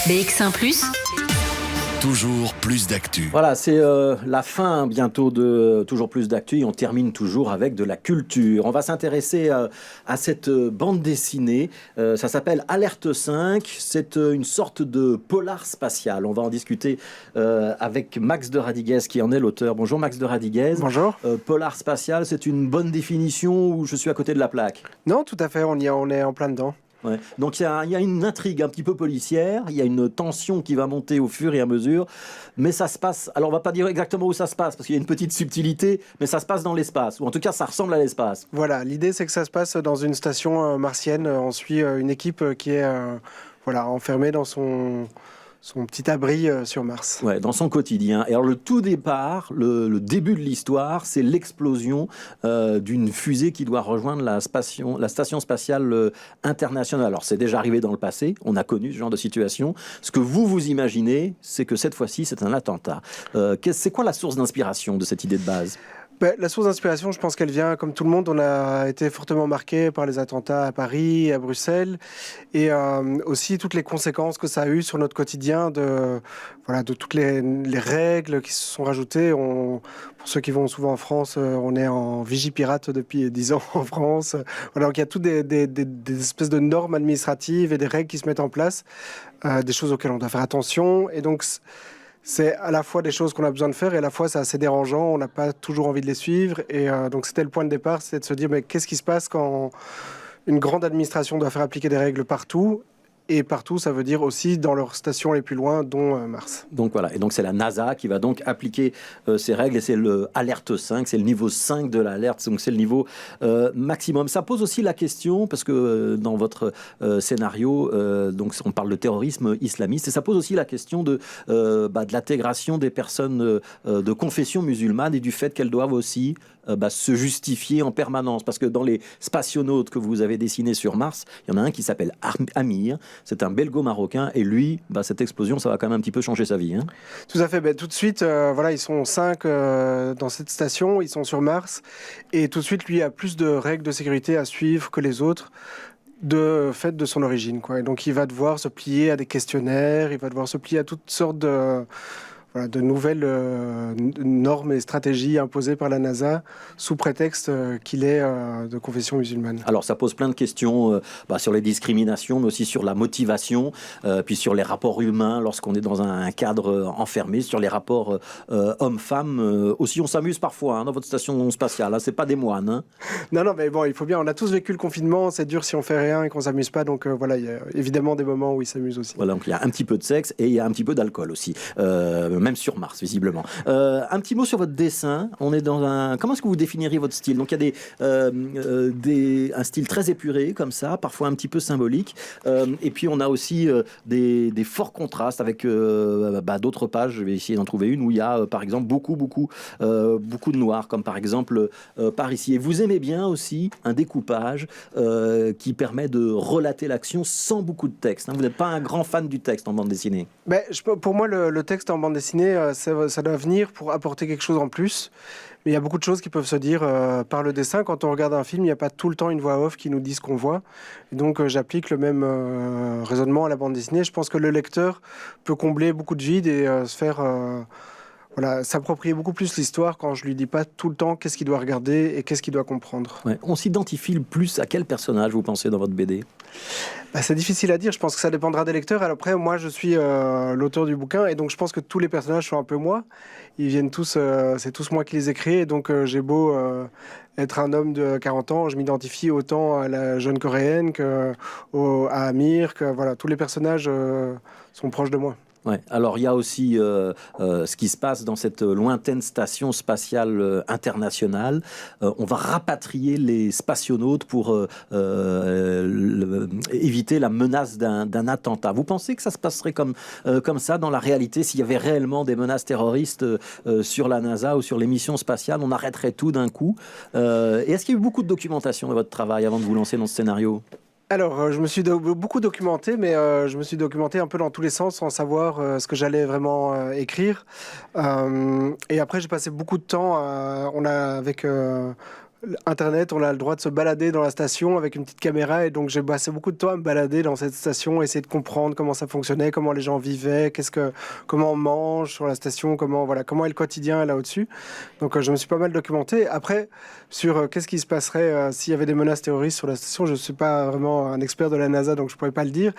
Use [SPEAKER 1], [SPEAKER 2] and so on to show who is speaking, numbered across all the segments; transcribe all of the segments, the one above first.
[SPEAKER 1] BX1 ⁇
[SPEAKER 2] Toujours plus d'actu.
[SPEAKER 3] Voilà, c'est la fin bientôt de Toujours plus d'actu. On termine toujours avec de la culture. On va s'intéresser à cette bande dessinée. Ça s'appelle Alerte 5. C'est une sorte de polar spatial. On va en discuter avec Max de Radiguez qui en est l'auteur. Bonjour Max de Radiguez.
[SPEAKER 4] Bonjour.
[SPEAKER 3] Polar spatial, c'est une bonne définition ou je suis à côté de la plaque?
[SPEAKER 4] Non, tout à fait, on est en plein dedans.
[SPEAKER 3] Ouais. Donc il y a une intrigue un petit peu policière, il y a une tension qui va monter au fur et à mesure, mais ça se passe, alors on va pas dire exactement où ça se passe, parce qu'il y a une petite subtilité, mais ça se passe dans l'espace, ou en tout cas ça ressemble à l'espace.
[SPEAKER 4] Voilà, l'idée c'est que ça se passe dans une station martienne. On suit une équipe qui est enfermée dans son petit abri sur Mars.
[SPEAKER 3] Ouais, dans son quotidien. Et alors le tout départ, le début de l'histoire, c'est l'explosion d'une fusée qui doit rejoindre la station spatiale internationale. Alors c'est déjà arrivé dans le passé, on a connu ce genre de situation. Ce que vous imaginez, c'est que cette fois-ci, c'est un attentat. C'est quoi la source d'inspiration de cette idée de base ?
[SPEAKER 4] La source d'inspiration, je pense qu'elle vient, comme tout le monde, on a été fortement marqué par les attentats à Paris, à Bruxelles, et aussi toutes les conséquences que ça a eu sur notre quotidien, de toutes les règles qui se sont rajoutées. Pour ceux qui vont souvent en France, on est en Vigipirate depuis 10 ans en France. Voilà, donc il y a toutes des espèces de normes administratives et des règles qui se mettent en place, des choses auxquelles on doit faire attention, et donc c'est à la fois des choses qu'on a besoin de faire et à la fois c'est assez dérangeant, on n'a pas toujours envie de les suivre. Et donc c'était le point de départ, c'était de se dire mais qu'est-ce qui se passe quand une grande administration doit faire appliquer des règles partout ? Et partout, ça veut dire aussi dans leurs stations les plus loin, dont Mars.
[SPEAKER 3] Donc voilà, et donc c'est la NASA qui va donc appliquer ces règles, et c'est le Alerte 5, c'est le niveau 5 de l'alerte, donc c'est le niveau maximum. Ça pose aussi la question, parce que dans votre scénario, donc on parle de terrorisme islamiste, et ça pose aussi la question de l'intégration des personnes de confession musulmane et du fait qu'elles doivent aussi se justifier en permanence. Parce que dans les spationautes que vous avez dessinés sur Mars, il y en a un qui s'appelle Amir, c'est un belgo-marocain, et lui, cette explosion, ça va quand même un petit peu changer sa vie. Hein.
[SPEAKER 4] Tout à fait. Tout de suite, ils sont 5 dans cette station, ils sont sur Mars, et tout de suite, lui a plus de règles de sécurité à suivre que les autres, de fait de son origine, quoi. Et donc, il va devoir se plier à des questionnaires, il va devoir se plier à toutes sortes de nouvelles normes et stratégies imposées par la NASA sous prétexte qu'il est de confession musulmane.
[SPEAKER 3] Alors ça pose plein de questions sur les discriminations, mais aussi sur la motivation, puis sur les rapports humains lorsqu'on est dans un cadre enfermé, sur les rapports hommes-femmes. Aussi on s'amuse parfois dans votre station spatiale, c'est pas des moines. Hein.
[SPEAKER 4] Non, mais bon, il faut bien, on a tous vécu le confinement, c'est dur si on fait rien et qu'on s'amuse pas, donc il y a évidemment des moments où ils s'amusent aussi.
[SPEAKER 3] Voilà, donc il y a un petit peu de sexe et il y a un petit peu d'alcool aussi. Même sur Mars, visiblement. Un petit mot sur votre dessin. On est dans un... Comment est-ce que vous définiriez votre style ? Donc, il y a un style très épuré, comme ça, parfois un petit peu symbolique. Et puis, on a aussi des forts contrastes avec d'autres pages. Je vais essayer d'en trouver une où il y a, par exemple, beaucoup de noir, comme par exemple par ici. Et vous aimez bien aussi un découpage qui permet de relater l'action sans beaucoup de texte. Hein. Vous n'êtes pas un grand fan du texte en bande dessinée.
[SPEAKER 4] Pour moi, le texte en bande dessinée, ça doit venir pour apporter quelque chose en plus. Mais il y a beaucoup de choses qui peuvent se dire par le dessin. Quand on regarde un film, il n'y a pas tout le temps une voix off qui nous dit ce qu'on voit. Et donc, j'applique le même raisonnement à la bande dessinée. Je pense que le lecteur peut combler beaucoup de vide et se faire... s'approprier beaucoup plus l'histoire quand je lui dis pas tout le temps qu'est-ce qu'il doit regarder et qu'est-ce qu'il doit comprendre.
[SPEAKER 3] Ouais. On s'identifie le plus à quel personnage vous pensez dans votre BD ?
[SPEAKER 4] C'est difficile à dire, je pense que ça dépendra des lecteurs. Alors après, moi je suis l'auteur du bouquin et donc je pense que tous les personnages sont un peu moi. Ils viennent tous, c'est tous moi qui les ai créés, et donc j'ai beau être un homme de 40 ans, je m'identifie autant à la jeune coréenne qu'à Amir, que tous les personnages sont proches de moi.
[SPEAKER 3] Ouais. Alors il y a aussi ce qui se passe dans cette lointaine station spatiale internationale. On va rapatrier les spationautes pour éviter la menace d'un attentat. Vous pensez que ça se passerait comme ça dans la réalité, s'il y avait réellement des menaces terroristes sur la NASA ou sur les missions spatiales, on arrêterait tout d'un coup. Et est-ce qu'il y a eu beaucoup de documentation de votre travail avant de vous lancer dans ce scénario ?
[SPEAKER 4] Alors, je me suis beaucoup documenté, mais je me suis documenté un peu dans tous les sens sans savoir ce que j'allais vraiment écrire. Et après, j'ai passé beaucoup de temps, avec Internet, on a le droit de se balader dans la station avec une petite caméra, et donc j'ai passé beaucoup de temps à me balader dans cette station, essayer de comprendre comment ça fonctionnait, comment les gens vivaient, comment on mange sur la station, comment est le quotidien là au-dessus. Donc je me suis pas mal documenté. Après, sur qu'est-ce qui se passerait s'il y avait des menaces terroristes sur la station, je suis pas vraiment un expert de la NASA, donc je pourrais pas le dire,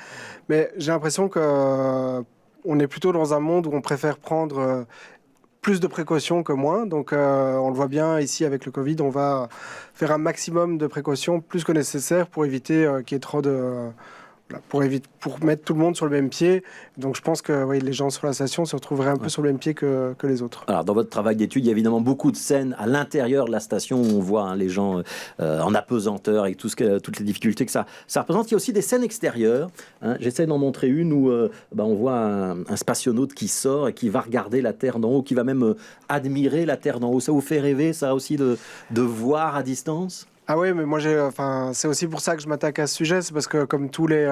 [SPEAKER 4] mais j'ai l'impression que on est plutôt dans un monde où on préfère prendre plus de précautions que moins. Donc, on le voit bien ici avec le Covid, on va faire un maximum de précautions, plus que nécessaire, pour éviter qu'il y ait trop de... pour mettre tout le monde sur le même pied. Donc je pense que oui, les gens sur la station se retrouveraient un peu sur le même pied que les autres.
[SPEAKER 3] Alors dans votre travail d'étude, il y a évidemment beaucoup de scènes à l'intérieur de la station où on voit les gens en apesanteur et toutes les difficultés que ça représente. Il y a aussi des scènes extérieures. J'essaie d'en montrer une où on voit un spationaute qui sort et qui va regarder la Terre d'en haut, qui va même admirer la Terre d'en haut. Ça vous fait rêver, ça aussi, de voir à distance ?
[SPEAKER 4] Ah oui, mais moi c'est aussi pour ça que je m'attaque à ce sujet, c'est parce que comme tous les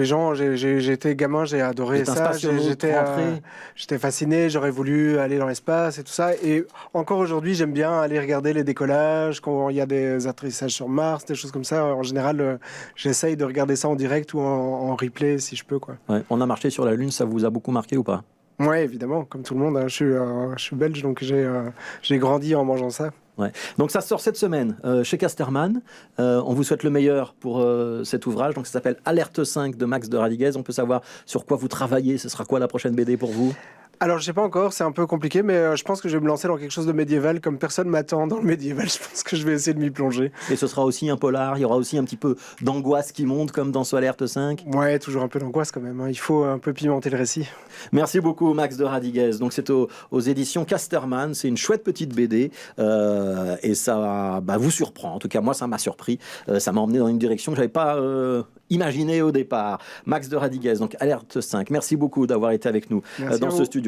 [SPEAKER 4] gens, j'ai été gamin, j'ai adoré ça, j'étais fasciné, j'aurais voulu aller dans l'espace et tout ça, et encore aujourd'hui j'aime bien aller regarder les décollages, quand il y a des atterrissages sur Mars, des choses comme ça. En général, j'essaye de regarder ça en direct ou en replay si je peux, quoi.
[SPEAKER 3] Ouais. On a marché sur la Lune, ça vous a beaucoup marqué ou pas ?
[SPEAKER 4] Oui, évidemment, comme tout le monde, hein. Je suis belge, donc j'ai grandi en mangeant ça.
[SPEAKER 3] Ouais. Donc ça sort cette semaine chez Casterman. On vous souhaite le meilleur pour cet ouvrage. Donc ça s'appelle Alerte 5 de Max de Radiguez. On peut savoir sur quoi vous travaillez. Ce sera quoi la prochaine BD pour vous ?
[SPEAKER 4] Alors, je sais pas encore, c'est un peu compliqué, mais je pense que je vais me lancer dans quelque chose de médiéval. Comme personne m'attend dans le médiéval, je pense que je vais essayer de m'y plonger.
[SPEAKER 3] Et ce sera aussi un polar, il y aura aussi un petit peu d'angoisse qui monte, comme dans ce Alerte 5.
[SPEAKER 4] Ouais, toujours un peu d'angoisse quand même, hein. Il faut un peu pimenter le récit.
[SPEAKER 3] Merci beaucoup, Max de Radiguez. Donc, c'est aux éditions Casterman. C'est une chouette petite BD. Et ça vous surprend. En tout cas, moi, ça m'a surpris. Ça m'a emmené dans une direction que je n'avais pas imaginée au départ. Max de Radiguez, donc Alerte 5. Merci beaucoup d'avoir été avec nous dans ce studio.